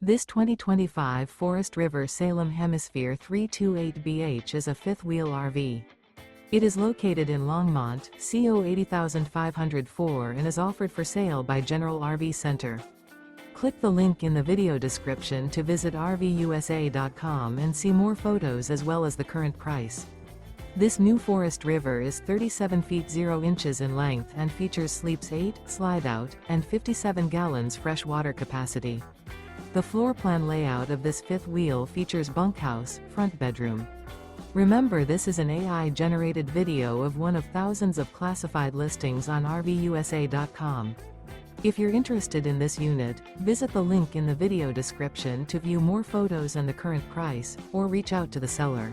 This 2025 Forest River Salem Hemisphere 328BH is a fifth-wheel RV. It is located in Longmont, CO 80504 and is offered for sale by General RV Center. Click the link in the video description to visit RVUSA.com and see more photos as well as the current price. This new Forest River is 37 feet 0 inches in length and features sleeps 8, slide-out, and 57 gallons fresh water capacity. The floor plan layout of this fifth wheel features bunkhouse, front bedroom. Remember, this is an AI-generated video of one of thousands of classified listings on RVUSA.com. If you're interested in this unit, visit the link in the video description to view more photos and the current price, or reach out to the seller.